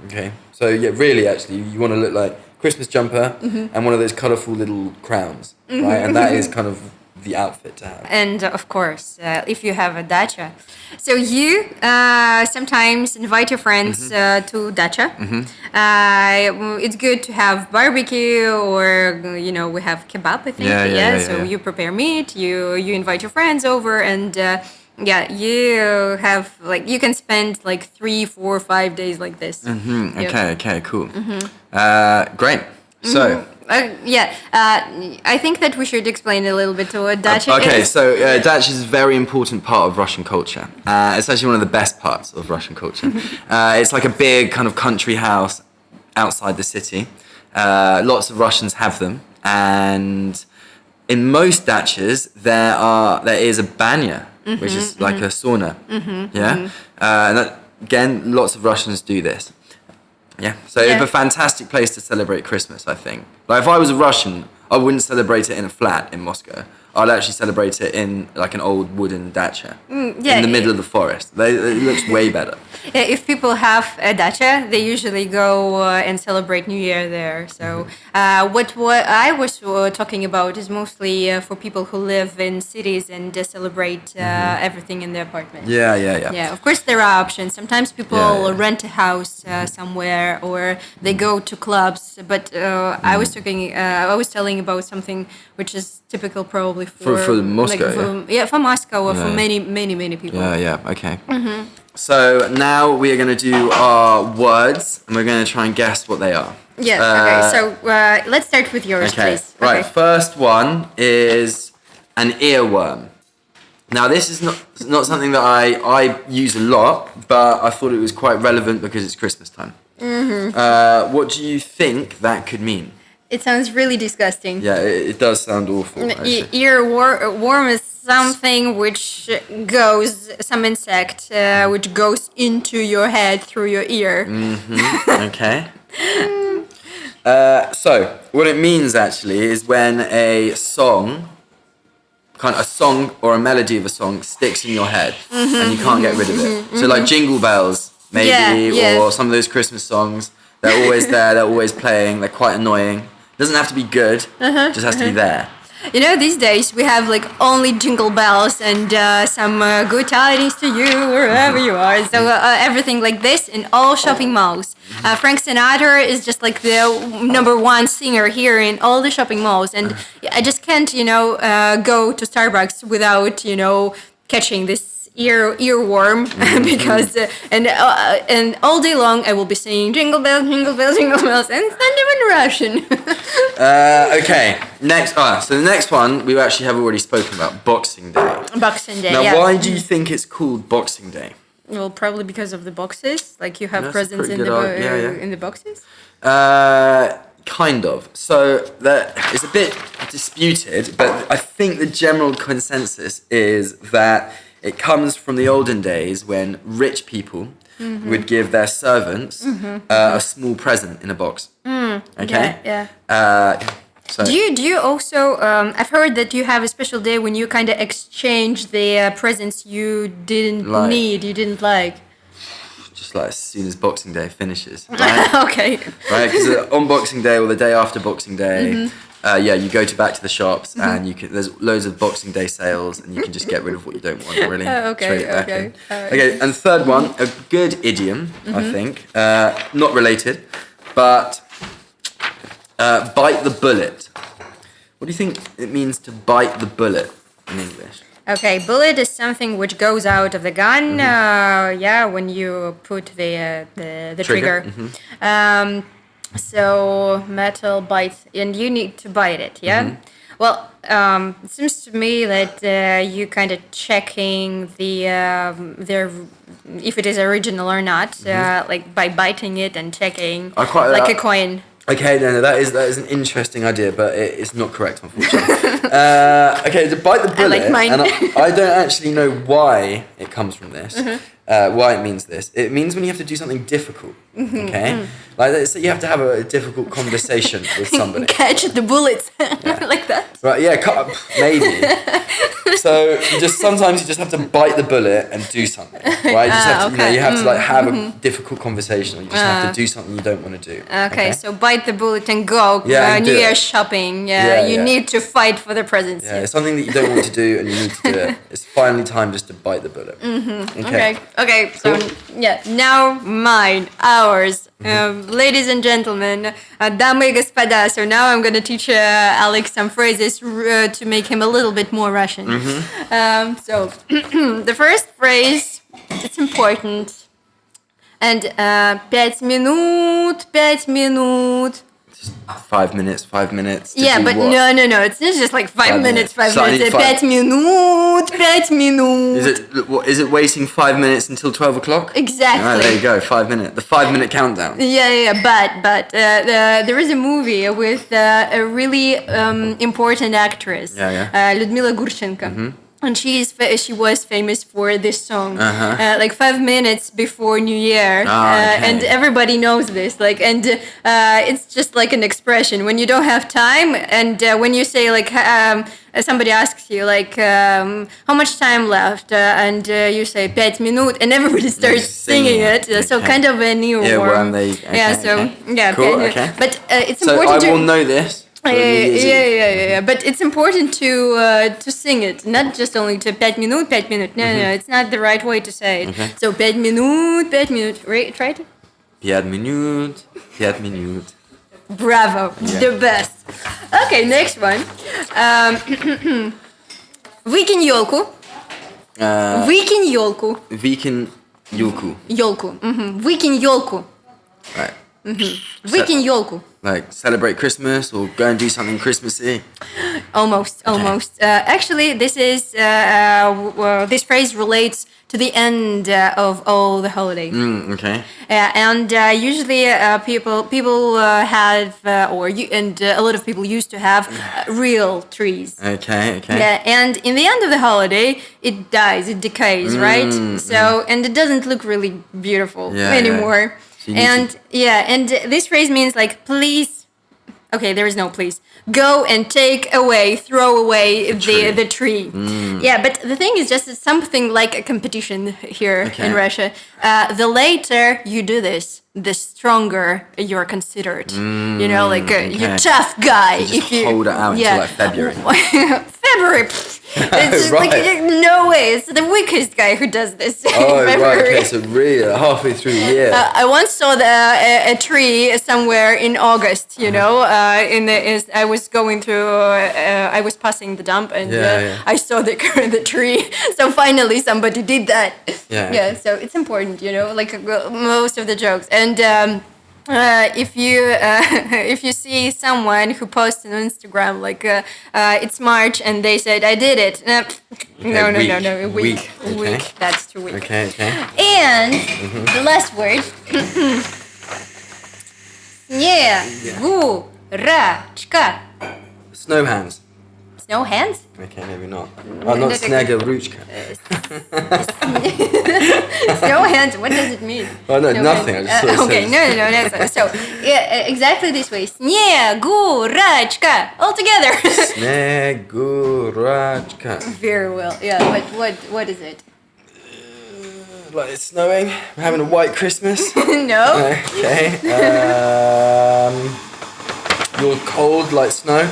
[SPEAKER 1] Okay, so really, actually, you want to look like Christmas jumper and one of those colourful little crowns, right? And that is kind of the outfit to have.
[SPEAKER 2] And of course, if you have a dacha, so you sometimes invite your friends to dacha. It's good to have barbecue, or we have kebab, I think. So you prepare meat, you invite your friends over, and you have you can spend 3, 4, 5 days like this.
[SPEAKER 1] Okay, cool. Great. So.
[SPEAKER 2] I think that we should explain a little bit what dacha is.
[SPEAKER 1] Okay, so dacha is a very important part of Russian culture. It's actually one of the best parts of Russian culture. It's like a big kind of country house outside the city. Lots of Russians have them, and in most dachas there is a banya, which is like a sauna. And that, again, lots of Russians do this. So it's a fantastic place to celebrate Christmas, I think. Like if I was a Russian, I wouldn't celebrate it in a flat in Moscow. I'd actually celebrate it in like an old wooden dacha in the middle of the forest. It looks way better.
[SPEAKER 2] If people have a dacha, they usually go and celebrate New Year there. So what I was talking about is mostly for people who live in cities and celebrate everything in their apartment.
[SPEAKER 1] Yeah.
[SPEAKER 2] Of course, there are options. Sometimes people rent a house somewhere, or they go to clubs. But I was telling about something which is typical probably for
[SPEAKER 1] Moscow.
[SPEAKER 2] For Moscow or for many people.
[SPEAKER 1] Okay. So now we are going to do our words, and we're going to try and guess what they are.
[SPEAKER 2] Okay. So let's start with yours, please.
[SPEAKER 1] Right. First one is an earworm. Now this is not something that I use a lot, but I thought it was quite relevant because it's Christmas time. What do you think that could mean?
[SPEAKER 2] It sounds really disgusting.
[SPEAKER 1] Yeah, it does sound awful.
[SPEAKER 2] Earworm is something which goes, some insect which goes into your head through your ear.
[SPEAKER 1] Okay. So what it means actually is when a song or a melody of a song sticks in your head and you can't get rid of it. So like Jingle Bells, maybe, or some of those Christmas songs. They're always there. They're always playing. They're quite annoying. Doesn't have to be good. Just has to be there.
[SPEAKER 2] these days we have like only jingle bells and some good tidings to you wherever you are. So everything like this in all shopping malls. Frank Sinatra is just like the #1 singer here in all the shopping malls, and I just can't, go to Starbucks without, catching this earworm because and all day long I will be saying jingle bells, jingle bells, jingle bells, and it's not even Russian.
[SPEAKER 1] Okay, next. So the next one we actually have already spoken about, Boxing Day.
[SPEAKER 2] Boxing Day.
[SPEAKER 1] Now,
[SPEAKER 2] yeah.
[SPEAKER 1] why do you think it's called Boxing Day?
[SPEAKER 2] Well, probably because of the boxes. Like you have
[SPEAKER 1] That's
[SPEAKER 2] presents
[SPEAKER 1] a
[SPEAKER 2] in
[SPEAKER 1] pretty
[SPEAKER 2] the
[SPEAKER 1] good
[SPEAKER 2] in the boxes.
[SPEAKER 1] Kind of. So that it's a bit disputed, but I think the general consensus is that it comes from the olden days when rich people would give their servants a small present in a box. Okay.
[SPEAKER 2] Yeah.
[SPEAKER 1] So
[SPEAKER 2] Do you also? I've heard that you have a special day when you kind of exchange the presents you didn't need, you didn't like.
[SPEAKER 1] just like as soon as Boxing Day finishes. Right?
[SPEAKER 2] Okay.
[SPEAKER 1] Right, because on Boxing Day or the day after Boxing Day, you go back to the shops and there's loads of Boxing Day sales and you can just get rid of what you don't want, really. Trade it back in. Okay, and third one, a good idiom, I think, not related, but bite the bullet. What do you think it means to bite the bullet in English?
[SPEAKER 2] Okay, bullet is something which goes out of the gun. When you put the trigger. So metal bites, and you need to bite it. Yeah. Well, it seems to me that you kind of checking the if it is original or not, like by biting it and checking, like a coin.
[SPEAKER 1] Okay, no, that is an interesting idea, but it's not correct, unfortunately. Okay, to bite the bullet,
[SPEAKER 2] I like mine.
[SPEAKER 1] and I don't actually know why it comes from this, why it means this. It means when you have to do something difficult, okay? Like, so you have to have a difficult conversation with somebody.
[SPEAKER 2] Catch the bullets, like that.
[SPEAKER 1] Right, yeah, maybe. So sometimes you just have to bite the bullet and do something, right? You just have to, you have to like have a difficult conversation, or you just have to do something you don't want to do.
[SPEAKER 2] Okay, so bite the bullet and go. New Year's shopping. You need to fight for the presents.
[SPEAKER 1] Yeah, it's something that you don't want to do and you need to do it. It's finally time just to bite the bullet.
[SPEAKER 2] Okay. So now mine, ours, ladies and gentlemen, дамы и господа. So now I'm gonna teach Alex some phrases to make him a little bit more Russian. So the first phrase, it's important. And 5 минут.
[SPEAKER 1] 5 minutes.
[SPEAKER 2] Yeah, but
[SPEAKER 1] what?
[SPEAKER 2] no. It's not just like 5 minutes. 5
[SPEAKER 1] So
[SPEAKER 2] minutes. 5 minutes.
[SPEAKER 1] Is it waiting 5 minutes until 12 o'clock?
[SPEAKER 2] Exactly.
[SPEAKER 1] Right, there you go. 5 minutes. The 5 minute countdown.
[SPEAKER 2] Yeah. But there is a movie with a really important actress. Людмила Гурченко. And she was famous for this song, like 5 minutes before New Year, and everybody knows this. Like, and it's just like an expression when you don't have time, and when you say like somebody asks you like how much time left, and you say 5 минут, and everybody starts singing it. So kind of a new
[SPEAKER 1] warm. Cool. Okay.
[SPEAKER 2] But it's
[SPEAKER 1] so
[SPEAKER 2] important.
[SPEAKER 1] So I will know this.
[SPEAKER 2] Yeah. But it's important to sing it, not just only to 5 minут. No, it's not the right way to say it.
[SPEAKER 1] Okay.
[SPEAKER 2] So 5 minут. Right? Try it.
[SPEAKER 1] 5 minut.
[SPEAKER 2] Bravo, the best. Okay, next one. Выкинь елку. Выкинь елку.
[SPEAKER 1] Выкинь елку.
[SPEAKER 2] Елку. Выкинь елку.
[SPEAKER 1] Right.
[SPEAKER 2] Выкинь елку.
[SPEAKER 1] Like celebrate Christmas or go and do something Christmassy?
[SPEAKER 2] Almost. Actually, this phrase relates to the end of all the holidays.
[SPEAKER 1] Okay.
[SPEAKER 2] And usually people have and a lot of people used to have real trees.
[SPEAKER 1] Okay.
[SPEAKER 2] Yeah, and in the end of the holiday, it dies, it decays, right? So and it doesn't look really beautiful anymore.
[SPEAKER 1] So
[SPEAKER 2] and this phrase means like, please Okay, there is no please. Go and throw away the tree. Yeah, but the thing is just something like a competition here in Russia. The later you do this, the stronger you're considered. You know, like you're tough guy.
[SPEAKER 1] So just hold it out until like February.
[SPEAKER 2] February. It's
[SPEAKER 1] right.
[SPEAKER 2] like no way. It's the weakest guy who does this.
[SPEAKER 1] Oh,
[SPEAKER 2] in February.
[SPEAKER 1] right. Okay, so really halfway through the year.
[SPEAKER 2] I once saw a tree somewhere in August. You know, I was going through. I was passing the dump, and I saw the tree. So finally, somebody did that.
[SPEAKER 1] Yeah.
[SPEAKER 2] Yeah. So it's important, you know, like most of the jokes. And if you see someone who posts on Instagram like it's March and they said I did it, no, weak. That's too weak.
[SPEAKER 1] Okay.
[SPEAKER 2] And the last word, Снегурочка.
[SPEAKER 1] Snow hands.
[SPEAKER 2] Snow hands?
[SPEAKER 1] Okay, maybe not. Oh, not Sneguruchka.
[SPEAKER 2] Snow hands. What does it mean?
[SPEAKER 1] Oh no, nothing. I just thought
[SPEAKER 2] okay, no. So yeah, exactly this way. Снегурочка. All together.
[SPEAKER 1] Sneguruchka.
[SPEAKER 2] Very well. Yeah, but what is it?
[SPEAKER 1] Like it's snowing. We're having a white Christmas.
[SPEAKER 2] No.
[SPEAKER 1] Okay. You're cold like snow.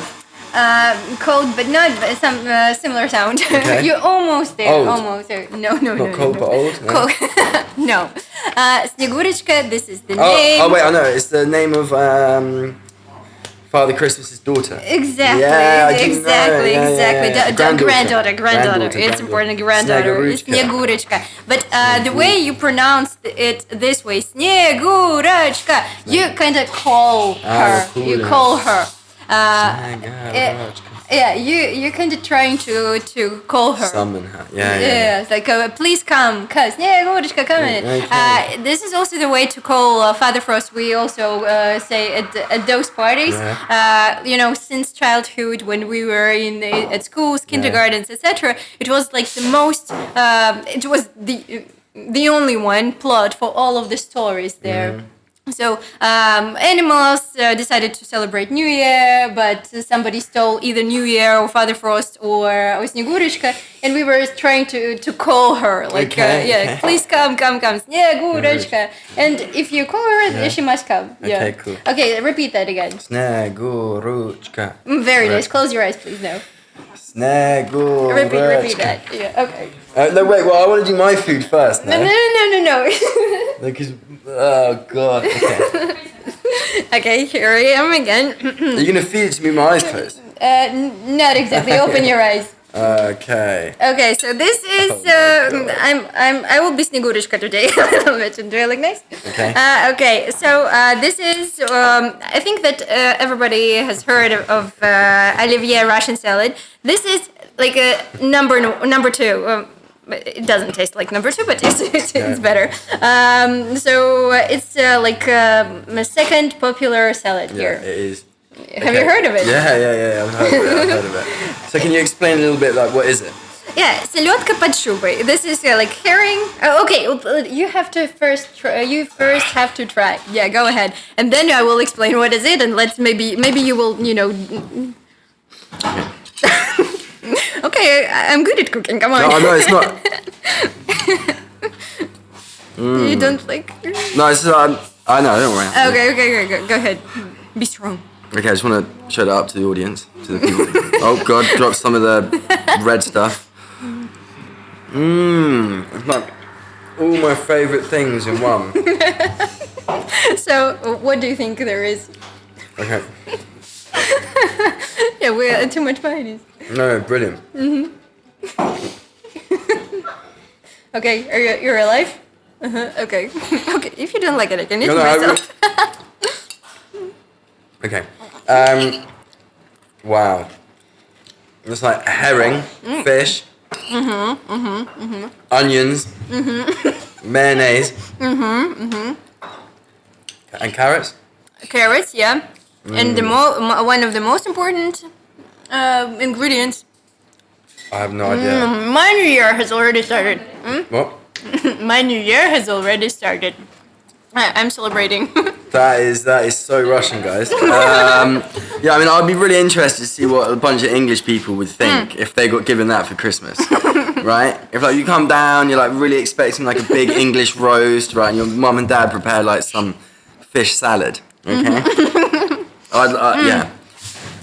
[SPEAKER 2] Cold, but not some similar sound.
[SPEAKER 1] Okay.
[SPEAKER 2] You're almost there.
[SPEAKER 1] Old.
[SPEAKER 2] Almost there. No.
[SPEAKER 1] Not cold, but old. No.
[SPEAKER 2] Cold. No. Снегурочка. This is the name.
[SPEAKER 1] Oh wait, I know. It's the name of Father Christmas's daughter.
[SPEAKER 2] Exactly.
[SPEAKER 1] Yeah,
[SPEAKER 2] exactly. Granddaughter. It's important. Granddaughter.
[SPEAKER 1] Снегурочка.
[SPEAKER 2] But the way you pronounce it this way, Снегурочка, you kind of call her.
[SPEAKER 1] Cool.
[SPEAKER 2] You call her.
[SPEAKER 1] Снегурочка.
[SPEAKER 2] Yeah, you're kind of trying to call her.
[SPEAKER 1] Summon her. Yeah.
[SPEAKER 2] It's like please come, cause Снегурочка, come in.
[SPEAKER 1] Okay.
[SPEAKER 2] This is also the way to call Father Frost. We also say at those parties.
[SPEAKER 1] Yeah.
[SPEAKER 2] You know, since childhood, when we were at schools, kindergartens, etc., it was like the most. It was the only one plot for all of the stories there. So animals decided to celebrate New Year, but somebody stole either New Year or Father Frost or Снегурочка, and we were trying to call her like, please come, Снегурочка, and if you call her, she must come.
[SPEAKER 1] Okay, cool.
[SPEAKER 2] Okay, repeat that again.
[SPEAKER 1] Снегурочка.
[SPEAKER 2] Very nice. Close your eyes, please. No.
[SPEAKER 1] Снегурочка.
[SPEAKER 2] Repeat that. Yeah. Okay.
[SPEAKER 1] No, wait. Well, I want to do my food first.
[SPEAKER 2] No.
[SPEAKER 1] Because, oh god. Okay.
[SPEAKER 2] Okay, here I am again.
[SPEAKER 1] Are you gonna feed it to me with my eyes closed?
[SPEAKER 2] Not exactly. Open your eyes.
[SPEAKER 1] Okay.
[SPEAKER 2] Okay, so this is I will be Снегурочка today. Do you look nice?
[SPEAKER 1] Okay.
[SPEAKER 2] Okay, so this is I think that everybody has heard of Olivier Russian salad. This is like a number two. It doesn't taste like number two, but it's better. So it's like a second popular salad here.
[SPEAKER 1] Yeah, it is.
[SPEAKER 2] Have you heard of it?
[SPEAKER 1] Yeah. I've heard of it. So can you explain a little bit, like, what is it?
[SPEAKER 2] Yeah, селедка под шубой. This is like herring. Okay, you have to first try. You first have to try. Yeah, go ahead, and then I will explain what is it, and maybe you will Okay, I'm good at cooking. Come on.
[SPEAKER 1] No, it's not.
[SPEAKER 2] You don't like.
[SPEAKER 1] No, it's I know. Don't worry.
[SPEAKER 2] Okay. Go ahead. Be strong.
[SPEAKER 1] Okay, I just want to show that up to the audience, to the people. Oh God, drop some of the red stuff. It's like all my favourite things in one.
[SPEAKER 2] So, what do you think there is?
[SPEAKER 1] Okay.
[SPEAKER 2] Yeah, we had too much mayonnaise.
[SPEAKER 1] No, brilliant.
[SPEAKER 2] Okay, you're alive? Okay. Okay, if you don't like it, I can eat myself.
[SPEAKER 1] Okay. Wow. It's like herring, fish, onions, mayonnaise, and carrots.
[SPEAKER 2] Carrots, yeah. And one of the most important ingredients.
[SPEAKER 1] I have no idea.
[SPEAKER 2] My new year has already started.
[SPEAKER 1] What?
[SPEAKER 2] My new year has already started. I'm celebrating.
[SPEAKER 1] That is so Russian, guys. Yeah, I mean, I'd be really interested to see what a bunch of English people would think if they got given that for Christmas, right? If like you come down, you're like really expecting like a big English roast, right? And your mum and dad prepared like some fish salad, okay? Yeah.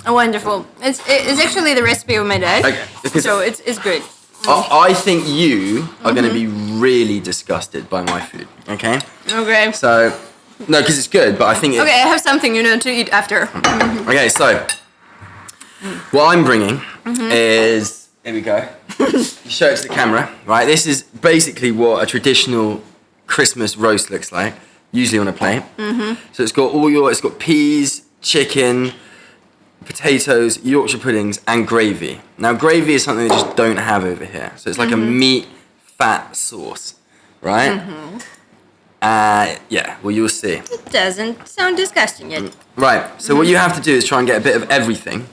[SPEAKER 2] Oh, wonderful. It's actually the recipe of my dad,
[SPEAKER 1] Okay.
[SPEAKER 2] so it's good.
[SPEAKER 1] I think you are going to be really disgusted by my food, okay?
[SPEAKER 2] Okay.
[SPEAKER 1] So, no, because it's good, but I think
[SPEAKER 2] Okay, I have something to eat after.
[SPEAKER 1] Okay, so what I'm bringing is, here we go. You show it to the camera, right? This is basically what a traditional Christmas roast looks like, usually on a plate. So it's got peas, chicken, potatoes, Yorkshire puddings, and gravy. Now, gravy is something they just don't have over here. So it's like a meat fat sauce, right? Yeah, well, you'll see.
[SPEAKER 2] It doesn't sound disgusting yet.
[SPEAKER 1] Right, so what you have to do is try and get a bit of everything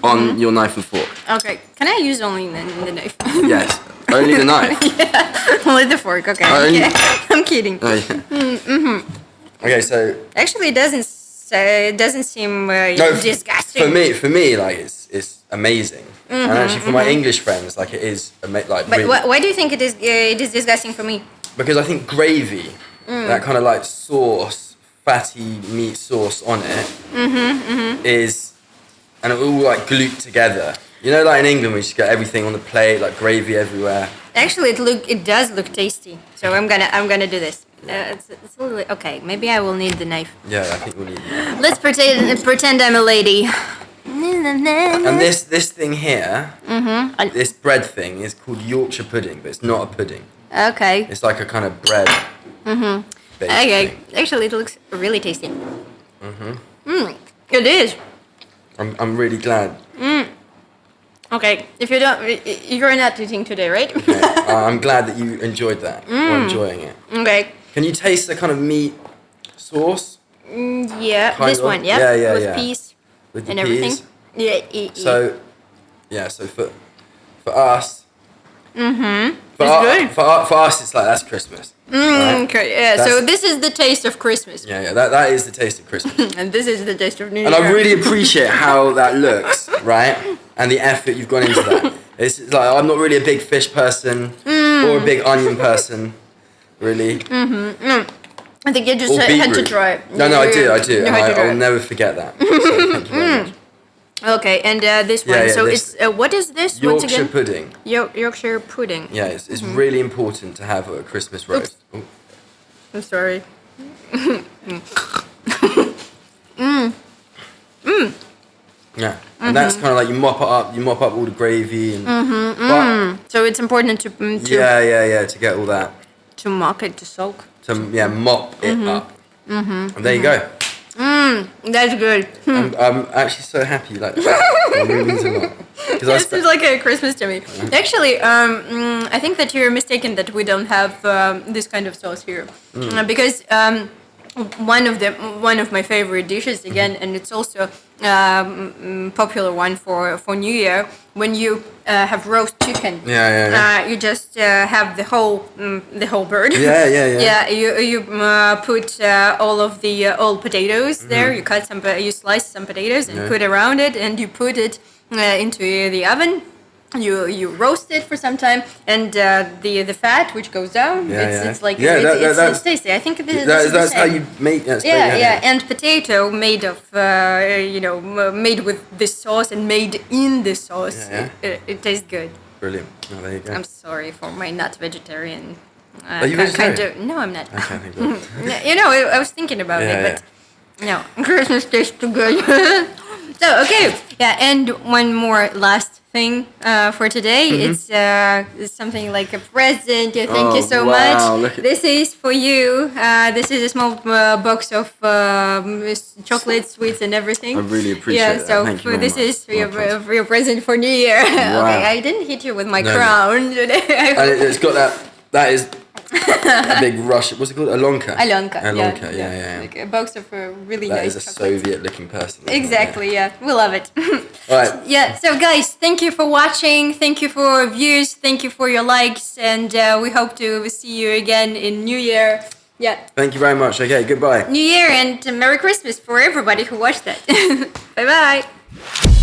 [SPEAKER 1] on your knife and fork.
[SPEAKER 2] Okay, can I use only the knife?
[SPEAKER 1] Yes, only the knife.
[SPEAKER 2] Yeah, only the fork. Okay, I'm kidding.
[SPEAKER 1] Oh, yeah. Okay, so
[SPEAKER 2] Actually, it doesn't seem disgusting.
[SPEAKER 1] For me, like it's amazing. And actually, for my English friends, like it is like.
[SPEAKER 2] But
[SPEAKER 1] really,
[SPEAKER 2] why do you think it is disgusting for me?
[SPEAKER 1] because I think gravy, that kind of like sauce, fatty meat sauce on it, is, and it all like glued together. You know, like in England, we just get everything on the plate, like gravy everywhere.
[SPEAKER 2] Actually, it does look tasty. So I'm gonna do this. It's a little okay. Maybe I will need the knife.
[SPEAKER 1] Yeah, I think we'll need that.
[SPEAKER 2] Let's pretend I'm a lady.
[SPEAKER 1] And this thing here, this bread thing is called Yorkshire pudding, but it's not a pudding.
[SPEAKER 2] Okay.
[SPEAKER 1] It's like a kind of bread.
[SPEAKER 2] Okay.
[SPEAKER 1] Thing.
[SPEAKER 2] Actually, it looks really tasty. It is.
[SPEAKER 1] I'm really glad.
[SPEAKER 2] Okay. If you don't, you're not eating today, right?
[SPEAKER 1] Okay. I'm glad that you enjoyed that. Or enjoying it.
[SPEAKER 2] Okay.
[SPEAKER 1] Can you taste the kind of meat sauce?
[SPEAKER 2] Yeah.
[SPEAKER 1] Kind
[SPEAKER 2] This
[SPEAKER 1] of?
[SPEAKER 2] one. Yeah.
[SPEAKER 1] Yeah,
[SPEAKER 2] With
[SPEAKER 1] yeah.
[SPEAKER 2] peas
[SPEAKER 1] With the
[SPEAKER 2] and
[SPEAKER 1] peas?
[SPEAKER 2] everything. Yeah.
[SPEAKER 1] So, yeah. So for us.
[SPEAKER 2] It's good.
[SPEAKER 1] For us, it's like that's Christmas. Right?
[SPEAKER 2] Okay. Yeah. So this is the taste of Christmas.
[SPEAKER 1] Yeah. That is the taste of Christmas.
[SPEAKER 2] And this is the taste of New Year.
[SPEAKER 1] And I really appreciate how that looks, right? And the effort you've gone into that. It's like I'm not really a big fish person or a big onion person, really.
[SPEAKER 2] I think you just
[SPEAKER 1] Or
[SPEAKER 2] had to
[SPEAKER 1] beetroot.
[SPEAKER 2] try it.
[SPEAKER 1] No, I do.
[SPEAKER 2] You
[SPEAKER 1] And
[SPEAKER 2] had to try
[SPEAKER 1] I'll
[SPEAKER 2] it.
[SPEAKER 1] never forget that. So thank you very much.
[SPEAKER 2] Okay, and this one.
[SPEAKER 1] Yeah,
[SPEAKER 2] So
[SPEAKER 1] this-
[SPEAKER 2] it's what is this once
[SPEAKER 1] Yorkshire
[SPEAKER 2] again?
[SPEAKER 1] pudding.
[SPEAKER 2] Yorkshire pudding.
[SPEAKER 1] Yeah, it's really important to have at a Christmas roast. Ooh.
[SPEAKER 2] I'm sorry.
[SPEAKER 1] Yeah, and that's kind of like you mop up all the gravy and. But,
[SPEAKER 2] So it's important to
[SPEAKER 1] yeah, to get all that.
[SPEAKER 2] to mock it, to soak.
[SPEAKER 1] To mop it up. And there you go.
[SPEAKER 2] That's good.
[SPEAKER 1] I'm actually so happy. Like that. It really means a lot.
[SPEAKER 2] This is like a Christmas to me. Actually, I think that you're mistaken that we don't have this kind of sauce here, because one of my favorite dishes again, and it's also popular one for New Year. When you have roast chicken, you just have the whole bird.
[SPEAKER 1] Yeah.
[SPEAKER 2] You put all of the old potatoes there. You you slice some potatoes and put around it, and you put it into the oven. You roast it for some time, and the fat which goes down, it's like it's tasty. I think
[SPEAKER 1] that's how you make it.
[SPEAKER 2] And potato made of made with this sauce and made in this sauce. It tastes good.
[SPEAKER 1] Brilliant. Oh, there you go.
[SPEAKER 2] I'm sorry for my not vegetarian.
[SPEAKER 1] Are you vegetarian?
[SPEAKER 2] No, I'm not.
[SPEAKER 1] Okay, thank you.
[SPEAKER 2] I was thinking about it, but no, Christmas tastes too good. So and one more last thing for today. It's something like a present. Thank you so much. This is for you. This is a small box of chocolate, sweets, and everything.
[SPEAKER 1] I really appreciate it.
[SPEAKER 2] So
[SPEAKER 1] Thank you
[SPEAKER 2] this
[SPEAKER 1] very
[SPEAKER 2] is for your present for New Year.
[SPEAKER 1] Wow.
[SPEAKER 2] Okay, I didn't hit you with my crown today.
[SPEAKER 1] And it's got that is a big Russian. What's it called? Alonka.
[SPEAKER 2] Alonka.
[SPEAKER 1] Yeah.
[SPEAKER 2] Like a box of really
[SPEAKER 1] That
[SPEAKER 2] nice
[SPEAKER 1] is a
[SPEAKER 2] chocolate.
[SPEAKER 1] Soviet-looking person.
[SPEAKER 2] Exactly. Yeah, we love it.
[SPEAKER 1] All right.
[SPEAKER 2] Yeah. So guys, thank you for watching. Thank you for views. Thank you for your likes, and we hope to see you again in New Year. Yeah.
[SPEAKER 1] Thank you very much. Okay, goodbye.
[SPEAKER 2] New Year and Merry Christmas for everybody who watched that. Bye bye.